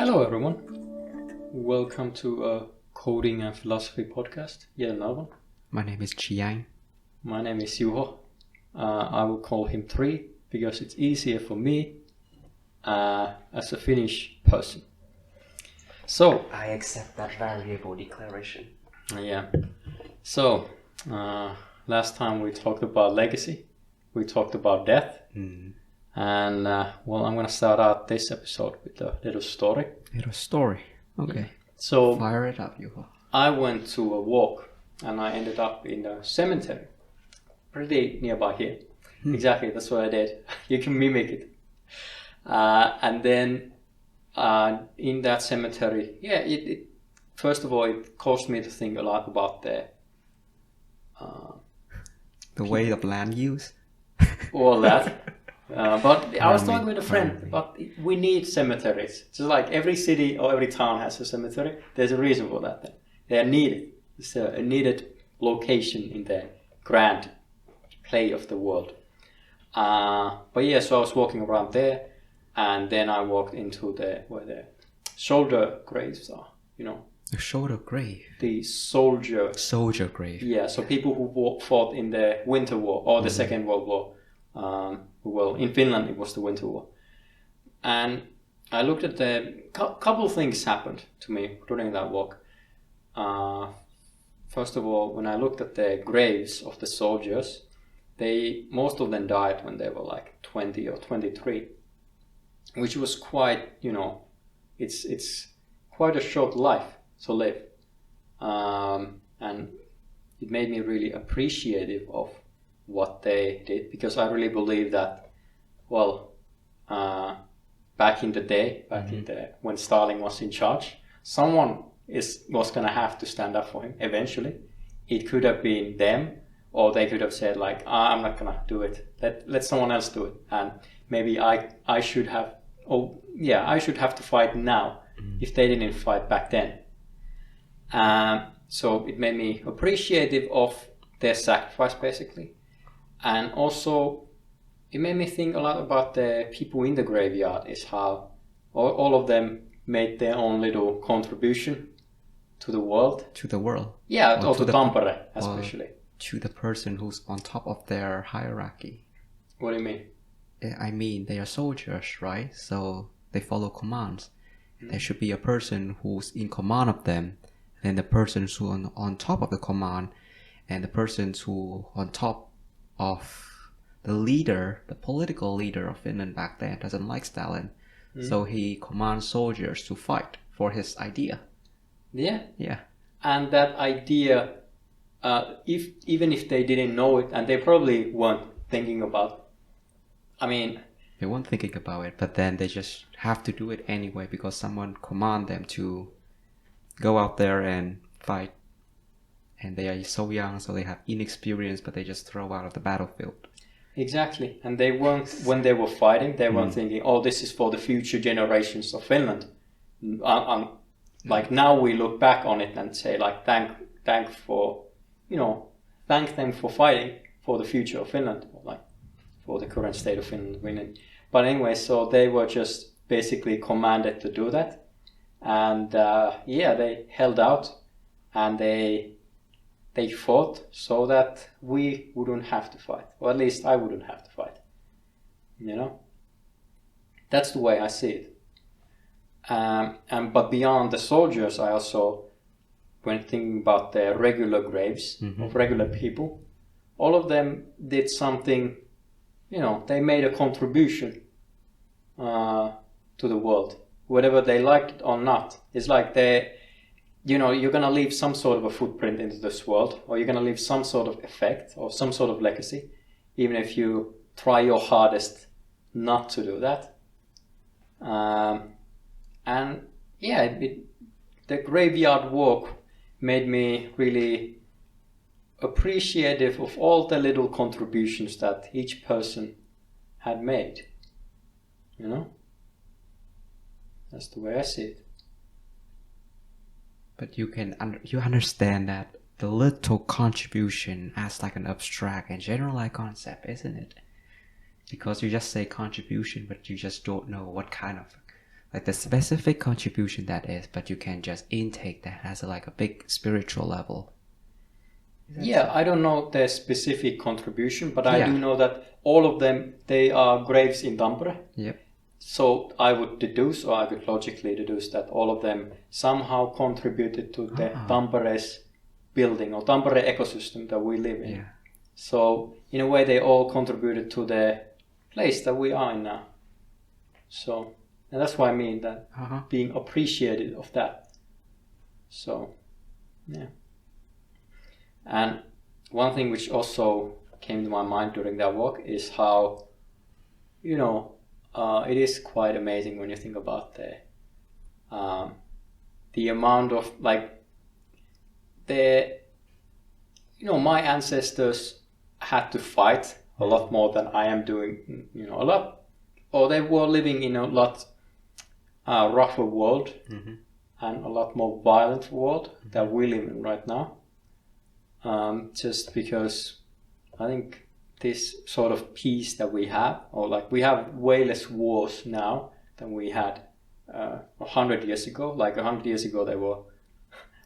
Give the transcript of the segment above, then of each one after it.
Hello everyone, welcome to a Coding and Philosophy podcast, yet another one. My name is Chiang. My name is Juho. I will call him 3 because it's easier for me as a Finnish person. So, I accept that variable declaration. Yeah. So, last time we talked about legacy, we talked about death. And I'm going to start out this episode with a little story. Little story. Okay. Yeah. So fire it up, Juho. I went to a walk and I ended up in a cemetery, pretty nearby here. Exactly, that's what I did. You can mimic it. And then in that cemetery, it first of all, it caused me to think a lot about the way of land use. All that. But I was talking with a friend, but we need cemeteries. Just like every city or every town has a cemetery, there's a reason for that. They are needed. It's a needed location in the grand play of the world. But yeah, so I was walking around there, and then I walked into where the soldier graves are, you know. The shoulder grave? The soldier grave. Yeah, so people who fought in the Winter War or the Second World War. Well, in Finland it was the Winter War, and I looked at the couple of things happened to me during that walk. First of all, when I looked at the graves of the soldiers, most of them died when they were like 20 or 23, which was quite, it's quite a short life to live, and it made me really appreciative of what they did, because I really believe that, back in the day, when Stalin was in charge, someone was going to have to stand up for him eventually. It could have been them, or they could have said like, I'm not going to do it. Let someone else do it, and maybe I should have. I should have to fight now if they didn't fight back then. So it made me appreciative of their sacrifice, basically. And also, it made me think a lot about the people in the graveyard, is how all of them made their own little contribution to the world. To the world? Yeah, or to Tampere, especially. To the person who's on top of their hierarchy. What do you mean? I mean, they are soldiers, right? So they follow commands. There should be a person who's in command of them, and the person who's on top of the command, and the person who on top of the leader, the political leader of Finland back then, doesn't like Stalin. So he commands soldiers to fight for his idea. Yeah. And that idea, even if they didn't know it, and they probably weren't thinking about, they weren't thinking about it, but then they just have to do it anyway because someone command them to go out there and fight. And they are so young, so they have inexperience, but they just throw out of the battlefield. Exactly. And they weren't, when they were fighting, they weren't thinking, this is for the future generations of Finland. Like now we look back on it and say like, thank them for fighting for the future of Finland, like for the current state of Finland. But anyway, so they were just basically commanded to do that. And they held out, and they fought so that we wouldn't have to fight, or at least I wouldn't have to fight. That's the way I see it. But beyond the soldiers, I also, when thinking about the regular graves of regular people, all of them did something. They made a contribution to the world, whether they liked it or not. It's like you're going to leave some sort of a footprint into this world, or you're going to leave some sort of effect or some sort of legacy, even if you try your hardest not to do that. The graveyard walk made me really appreciative of all the little contributions that each person had made. That's the way I see it. But you understand that the little contribution as like an abstract and generalized concept, isn't it? Because you just say contribution, but you just don't know what kind of like the specific contribution that is, but you can just intake that has like a big spiritual level. Yeah, I don't know the specific contribution, but I do know that all of them, they are graves in Tampere. Yep. So I would deduce, or I could logically deduce, that all of them somehow contributed to the Tampere's building or Tampere ecosystem that we live in. Yeah. So in a way, they all contributed to the place that we are in now. So, and that's why I mean that being appreciated of that. So, yeah. And one thing which also came to my mind during that walk is how, it is quite amazing when you think about the amount of my ancestors had to fight a lot more than I am doing, a lot, or they were living in a lot rougher world and a lot more violent world that we live in right now. Just because I think this sort of peace that we have, or we have way less wars now than we had 100 years ago. 100 years ago they were,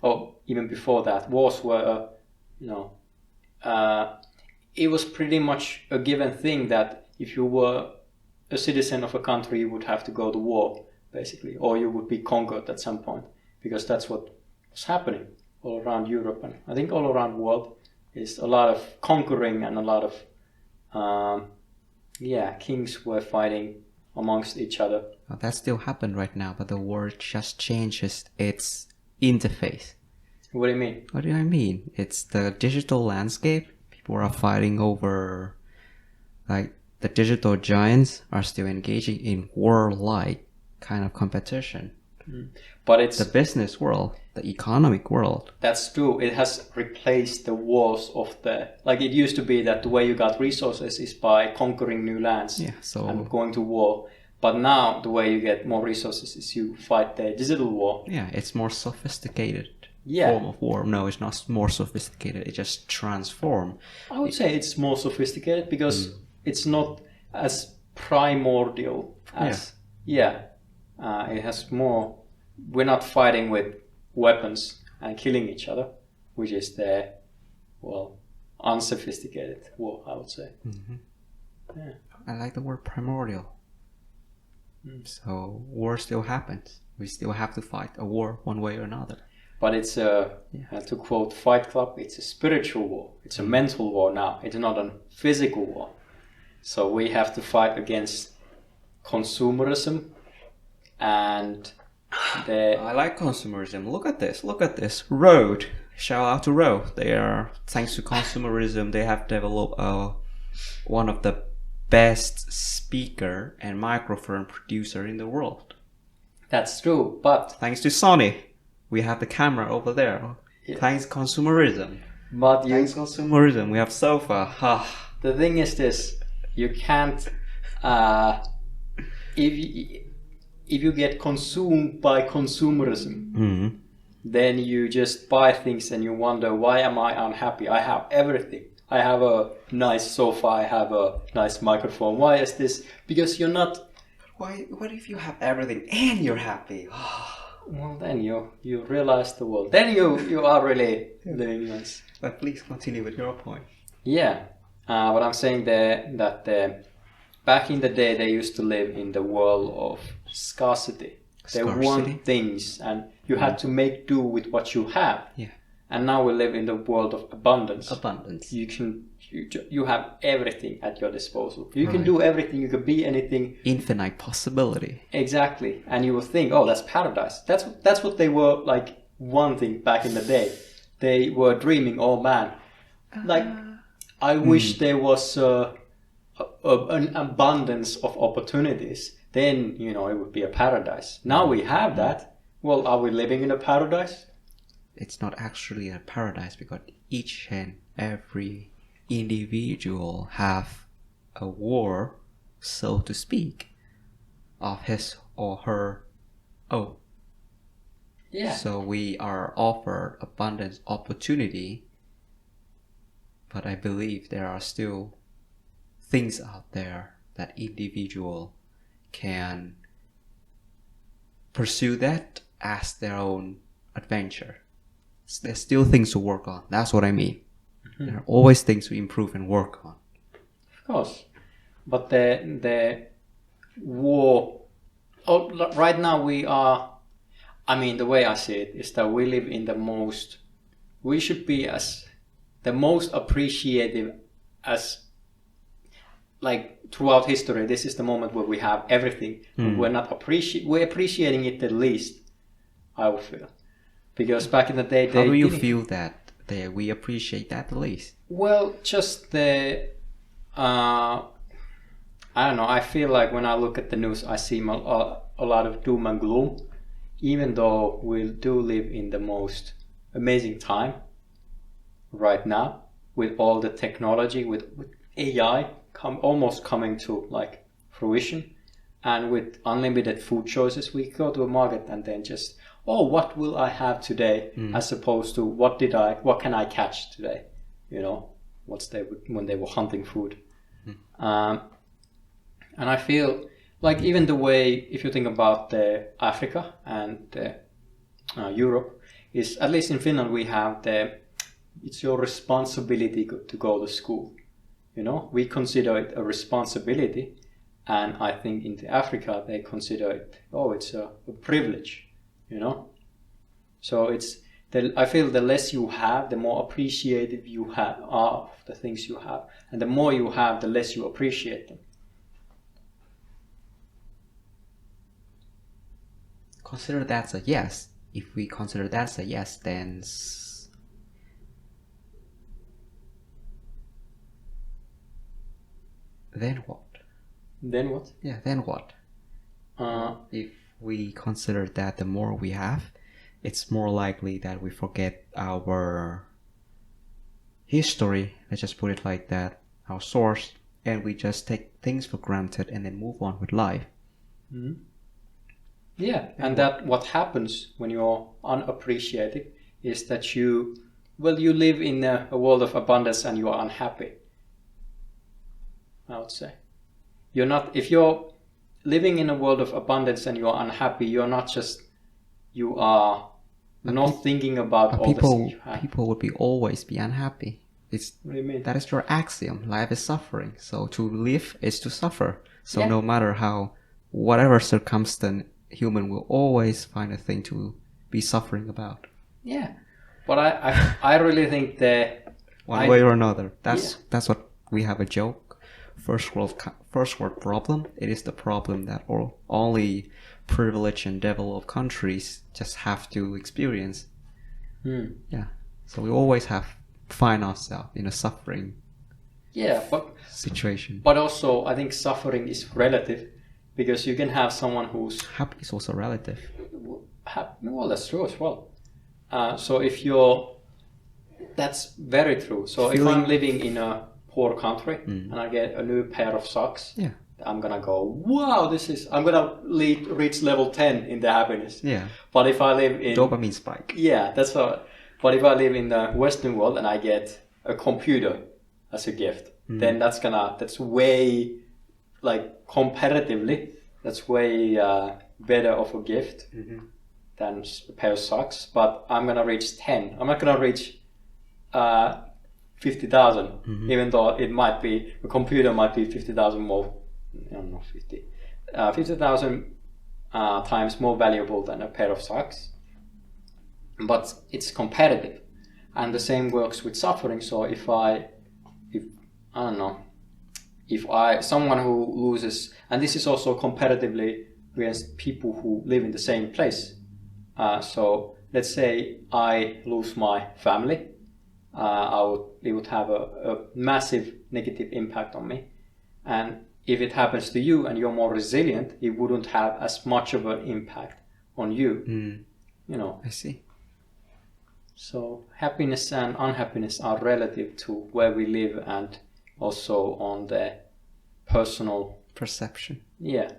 or even before that, wars were, it was pretty much a given thing that if you were a citizen of a country, you would have to go to war, basically, or you would be conquered at some point, because that's what was happening all around Europe, and I think all around the world is a lot of conquering and a lot of kings were fighting amongst each other. Well, that still happens right now, but the world just changes its interface. What do you mean? What do I mean? It's the digital landscape. People are fighting over, the digital giants are still engaging in war-like kind of competition. But it's the business world, the economic world. That's true. It has replaced the wars of it used to be that the way you got resources is by conquering new lands and going to war. But now the way you get more resources is you fight the digital war. Yeah, it's more sophisticated form of war. No, it's not more sophisticated. It just transforms. I would say it's more sophisticated because it's not as primordial as it has more. We're not fighting with weapons and killing each other, which is the unsophisticated war, I would say. Yeah. I like the word primordial. So war still happens. We still have to fight a war one way or another. But it's to quote Fight Club, it's a spiritual war. It's a mental war now. It's not a physical war. So we have to fight against consumerism and I like consumerism. Look at this. Rode. Shout out to Rode. They are, thanks to consumerism, they have developed one of the best speaker and microphone producer in the world. That's true, but thanks to Sony, we have the camera over there. Thanks consumerism. Thanks consumerism, we have sofa. The thing is this: you can't if you get consumed by consumerism, then you just buy things and you wonder, why am I unhappy? I have everything. I have a nice sofa, I have a nice microphone. Why is this? Because you're not... What if you have everything and you're happy? Well, then you realize the world. Then you are really living nice. But please continue with your point. Yeah. What I'm saying there, that back in the day, they used to live in the world of scarcity. They want things and you had to make do with what you have. Yeah. And now we live in the world of abundance. You have everything at your disposal. You can do everything, you can be anything. Infinite possibility. Exactly. And you will think, oh, that's paradise. That's what they were wanting back in the day. They were dreaming, oh man, I wish there was an abundance of opportunities. Then, it would be a paradise. Now we have that. Well, are we living in a paradise? It's not actually a paradise because each and every individual have a war, so to speak, of his or her own. Yeah. So we are offered abundant opportunity, but I believe there are still things out there that individual can pursue that as their own adventure. There's still things to work on. That's what I mean. There are always things to improve and work on. Of course. But the war... right now we are... I mean, the way I see it is that we live in the most... We should be as... the most appreciative as... Like, throughout history, this is the moment where we have everything. We're not we're appreciating it the least, I would feel. Because back in the day... How do you feel that we appreciate that the least? Well, just the... I don't know, I feel like when I look at the news, I see a lot of doom and gloom. Even though we do live in the most amazing time right now, with all the technology, with AI almost coming to like fruition, and with unlimited food choices, we go to a market and then just, oh, what will I have today, as opposed to what can I catch today, you know, when they were hunting food. And I feel like even the way, if you think about Africa and Europe, is at least in Finland we have it's your responsibility to go to school. You know, we consider it a responsibility, and I think in Africa they consider it, it's a privilege, you know. So I feel the less you have, the more appreciative you are of the things you have, and the more you have, the less you appreciate them. Consider that's a yes. If we consider that's a yes, then what? Then what? Yeah, then what? If we consider that the more we have, it's more likely that we forget our history, let's just put it like that, our source, and we just take things for granted and then move on with life. Yeah, and that what happens when you're unappreciative is that you live in a world of abundance and you are unhappy, I would say. If you're living in a world of abundance and you are unhappy, you are not thinking about all the things you have. People would always be unhappy. What do you mean? That is your axiom. Life is suffering. So to live is to suffer. So no matter whatever circumstance, human will always find a thing to be suffering about. Yeah, but I really think that one way or another. That's what we have a joke. First world problem. It is the problem that only privileged and developed countries just have to experience. Yeah. So we always find ourselves in a suffering situation. But also, I think suffering is relative, because you can have someone who's happy is also relative. Well, that's true as well. So that's very true. So if I'm living in a poor country and I get a new pair of socks, I'm gonna go, wow, I'm gonna reach level 10 in the happiness. Yeah. But if I live in dopamine spike. Yeah, that's what. But if I live in the Western world and I get a computer as a gift, then that's way, like, comparatively, that's way better of a gift than a pair of socks. But I'm gonna reach 10. I'm not gonna reach 50,000, even though a computer might be 50,000 more. I don't know, 50,000 times more valuable than a pair of socks. But it's competitive, and the same works with suffering. So if someone who loses, and this is also comparatively against people who live in the same place. So let's say I lose my family, it would have a massive negative impact on me. And if it happens to you and you're more resilient, it wouldn't have as much of an impact on you. You know. I see. So happiness and unhappiness are relative to where we live and also on the personal perception. Yeah.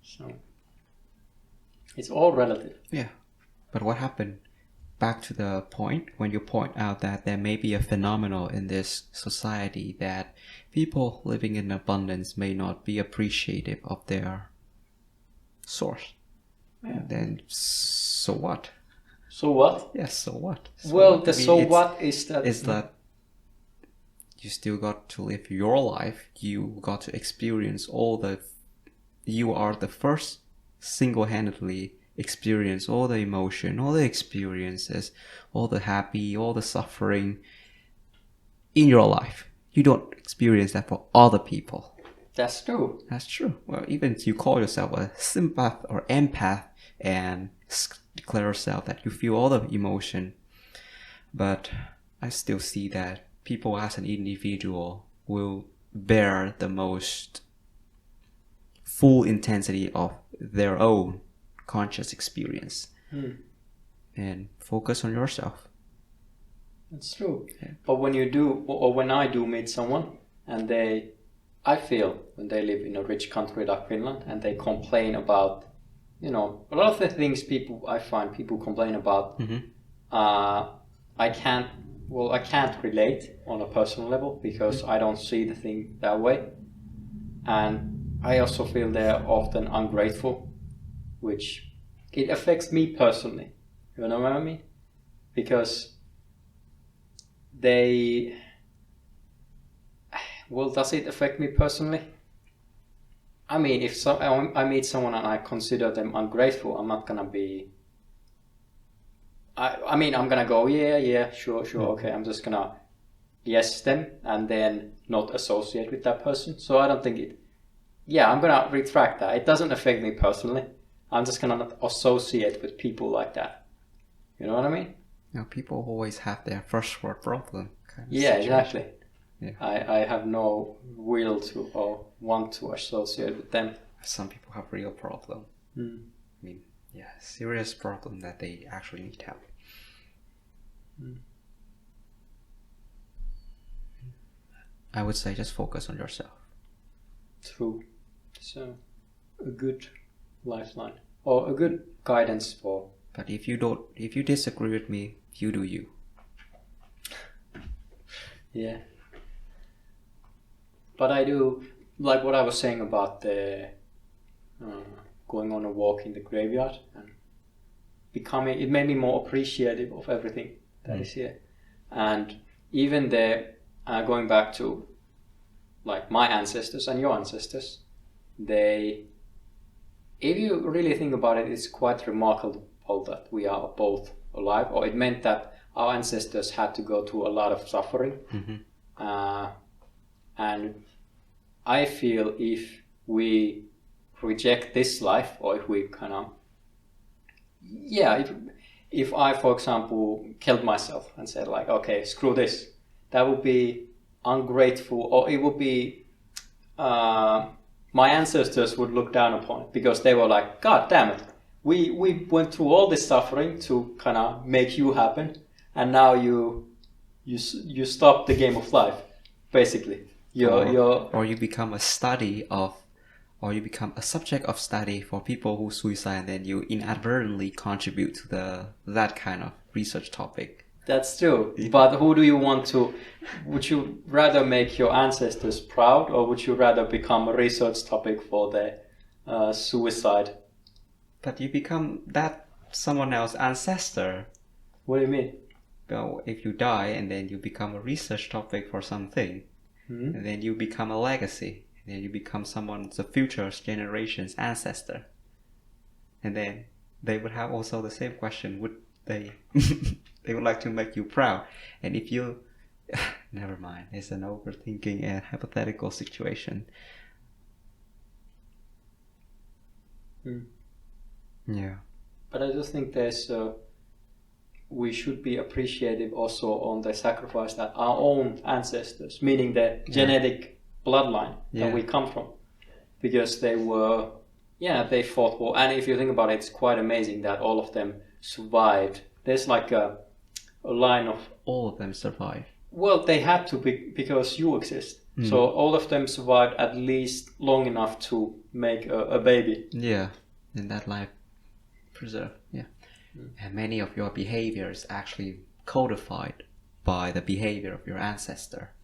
So it's all relative. Yeah. But what happened? Back to the point when you point out that there may be a phenomenon in this society that people living in abundance may not be appreciative of their source. then so what? So what? Yes, so what? What is that? Is that you still got to live your life. You got to experience you are the first single-handedly experience all the emotion, all the experiences, all the happy, all the suffering in your life. You don't experience that for other people. That's true. That's true. Well, even if you call yourself a sympath or empath and declare yourself that you feel all the emotion, but I still see that people as an individual will bear the most full intensity of their own conscious experience and focus on yourself. That's true. Yeah. But when you do, or when I do meet someone and I feel when they live in a rich country like Finland and they complain about, a lot of the things I find people complain about, I can't relate on a personal level because I don't see the thing that way. And I also feel they're often ungrateful, which it affects me personally. You know what I mean? Because does it affect me personally? I mean, if I meet someone and I consider them ungrateful, I'm not gonna be. I'm gonna go, yeah, sure, okay. I'm just gonna yes them and then not associate with that person. So I don't think it. Yeah, I'm gonna retract that. It doesn't affect me personally. I'm just gonna not associate with people like that. You know what I mean? People always have their first world problem. Yeah, exactly. Yeah. I have no will to or want to associate with them. Some people have real problem. Serious problem that they actually need help. I would say just focus on yourself. True. So a good lifeline or a good guidance for. But if you disagree with me, you do you. Yeah. But I do like what I was saying about the going on a walk in the graveyard and it made me more appreciative of everything that is here. And even going back to like my ancestors and your ancestors, if you really think about it, it's quite remarkable that we are both alive, or it meant that our ancestors had to go through a lot of suffering. And I feel if we reject this life, or if we if I, for example, killed myself and said like, okay, screw this, that would be ungrateful, or it would be my ancestors would look down upon it because they were like, God damn it, we went through all this suffering to kind of make you happen, and now you stop the game of life, basically. Or you become a subject of study for people who suicide, and then you inadvertently contribute to that kind of research topic. That's true. But who do you want to? Would you rather make your ancestors proud, or would you rather become a research topic for the suicide? But you become someone else's ancestor. What do you mean? Well, if you die and then you become a research topic for something, and then you become a legacy, and then you become the future generation's ancestor, and then they would have also the same question: would they? They would like to make you proud, and if you, never mind, it's an overthinking and hypothetical situation. Yeah. But I just think we should be appreciative also on the sacrifice that our own ancestors, meaning the genetic bloodline that we come from, because they fought war. And if you think about it, it's quite amazing that all of them survived. There's like a line of... All of them survived. Well, they had to be, because you exist. So all of them survived at least long enough to make a baby. Yeah, in that life preserved, And many of your behaviors actually codified by the behavior of your ancestor.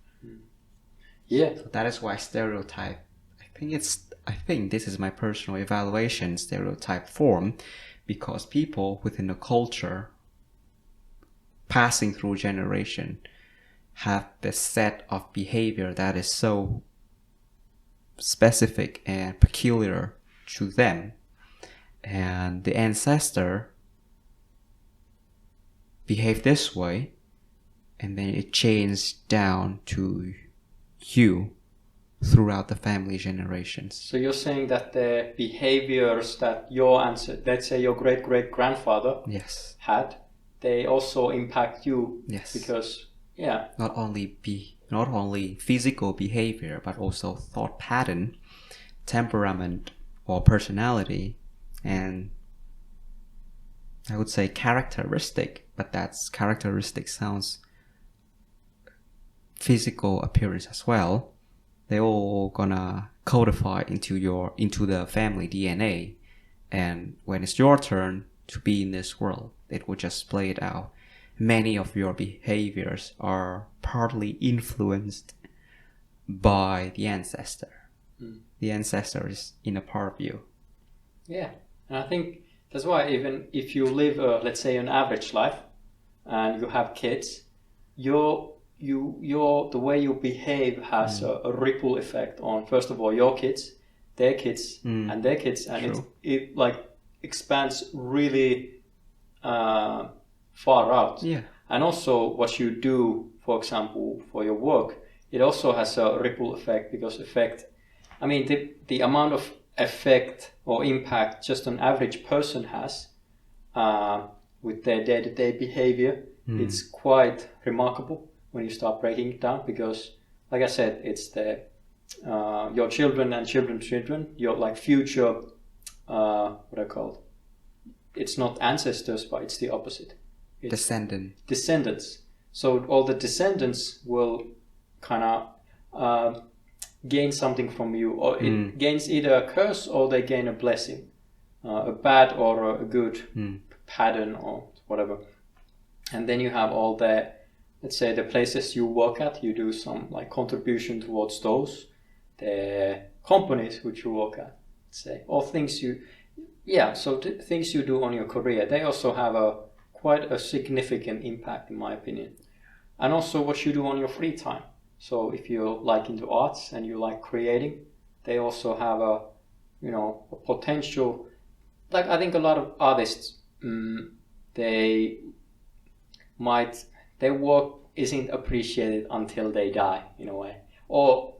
Yeah. So that is why stereotype, I I think this is my personal evaluation, stereotype form, because people within a culture passing through generation have this set of behavior that is so specific and peculiar to them, and the ancestor behave this way, and then it changed down to you throughout the family generations. So you're saying that the behaviors that your ancestor, let's say your great-great-grandfather Yes. had, they also impact you. Yes. Because, not only physical behavior, but also thought pattern, temperament, or personality, and I would say characteristic, but that's characteristic sounds physical appearance as well. They all gonna codify into the family DNA, and when it's your turn to be in this world, it will just play it out. Many of your behaviors are partly influenced by the ancestor. The ancestor is in a part of you. Yeah, and I think that's why even if you live, let's say, an average life, and you have kids, the way you behave has a ripple effect on, first of all, your kids, their kids, and their kids, and it like expands really far out. Yeah. And also what you do, for example, for your work, it also has a ripple effect, because the amount of effect or impact just an average person has with their day-to-day behavior, it's quite remarkable when you start breaking it down, because, like I said, it's your children and children's children, your like future, what I call it. It's not ancestors, but it's the opposite. It's descendants. So all the descendants will kind of gain something from you, or it gains either a curse or they gain a blessing, a bad or a good pattern or whatever. And then you have all the, let's say, the places you work at, you do some like contribution towards those, the companies which you work at, let's say, or things things you do on your career, they also have quite a significant impact, in my opinion. And also what you do on your free time. So if you're like into arts and you like creating, they also have a potential. Like, I think a lot of artists, their work isn't appreciated until they die, in a way. Or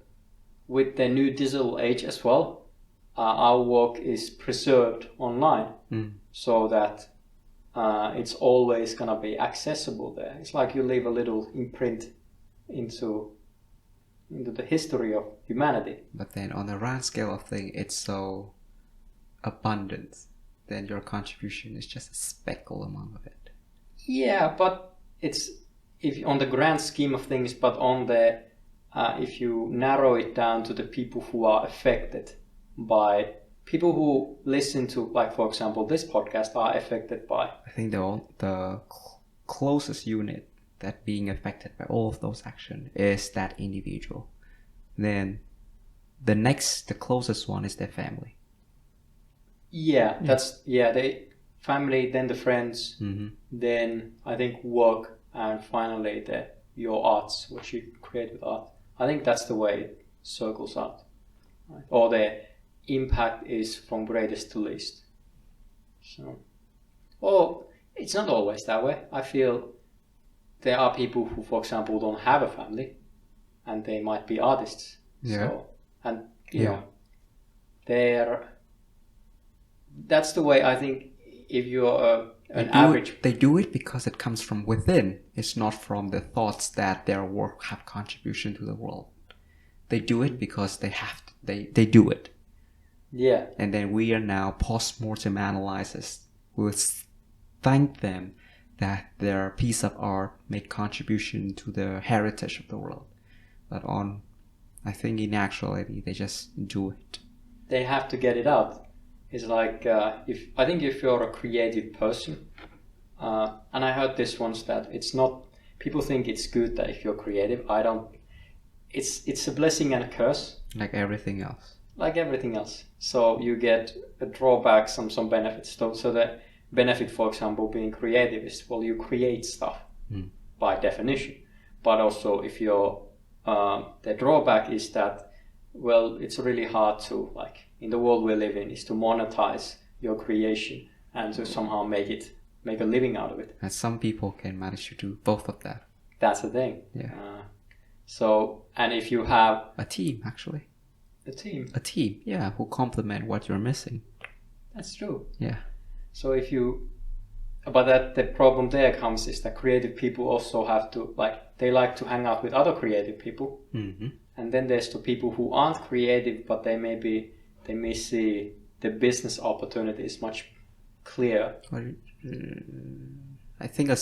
with the new digital age as well, our work is preserved online, so that it's always gonna be accessible there. It's like you leave a little imprint into the history of humanity. But then on the grand scale of things, it's so abundant, then your contribution is just a speckle among of it. Yeah, but it's if on the grand scheme of things, but on the if you narrow it down to the people who are affected by, people who listen to, like, for example, this podcast, are affected by. I think the closest unit that being affected by all of those actions is that individual. Then the closest one is their family. Yeah, the family, then the friends, then I think work, and finally your arts, what you create with art. I think that's the way it circles out, right? Or the impact is from greatest to least. So, or it's not always that way. I feel there are people who, for example, don't have a family, and they might be artists. Yeah. So, and you know, that's the way I think. If you're they do it because it comes from within. It's not from the thoughts that their work have contribution to the world. They do it because they have to. They do it. Yeah. And then we are now post-mortem analysis. We'll thank them that their piece of art made contribution to the heritage of the world. But I think in actuality, they just do it. They have to get it out. It's like, if you're a creative person, and I heard this once, that it's not, people think it's good that if you're creative, it's a blessing and a curse. Like everything else. like everything else. So you get a drawback, some benefits. So the benefit, for example, being creative is, well, you create stuff by definition. But also, if you're the drawback is that, well, it's really hard to, like, in the world we live in, is to monetize your creation and to somehow make a living out of it. And some people can manage to do both of that. That's the thing. Yeah. So, and if you have a team, actually. A team, yeah, who complement what you're missing. That's true. Yeah. So but that the problem there comes is that creative people also have to, like, they like to hang out with other creative people. Mm-hmm. And then there's the people who aren't creative, but they may see the business opportunities much clearer. I think a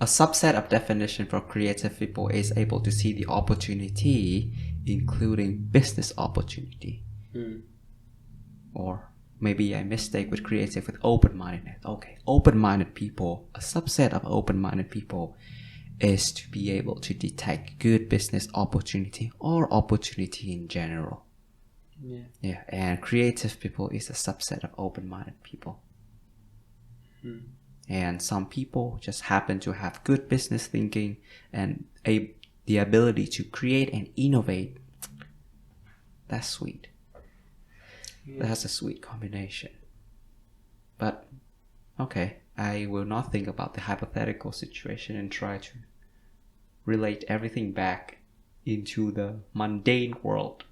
subset of definition for creative people is able to see the opportunity, including business opportunity. Or maybe I mistake with creative with open-mindedness. Okay, open-minded people, a subset of open-minded people is to be able to detect good business opportunity or opportunity in general. Yeah, and creative people is a subset of open-minded people. And some people just happen to have good business thinking and the ability to create and innovate. That's sweet. That's a sweet combination. But, okay, I will not think about the hypothetical situation and try to relate everything back into the mundane world.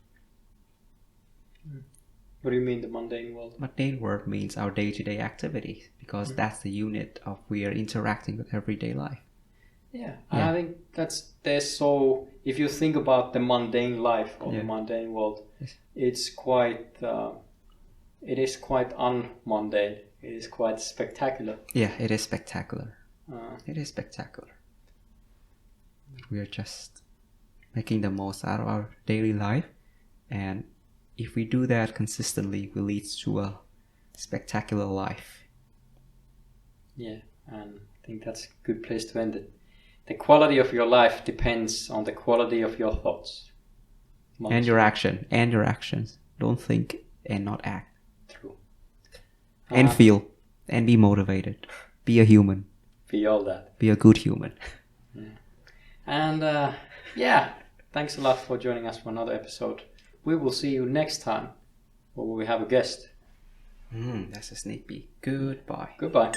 What do you mean, the mundane world? Mundane world means our day-to-day activities, because that's the unit of we are interacting with everyday life. Yeah, and I think if you think about the mundane life or the mundane world, it is quite unmundane. It is quite spectacular. Yeah, it is spectacular. It is spectacular. We are just making the most out of our daily life, and if we do that consistently, it leads to a spectacular life. Yeah, and I think that's a good place to end it. The quality of your life depends on the quality of your thoughts. And your actions. Don't think and not act. True. And feel. And be motivated. Be a human. Be all that. Be a good human. And thanks a lot for joining us for another episode. We will see you next time, where we have a guest. That's a sneak peek. Goodbye. Goodbye.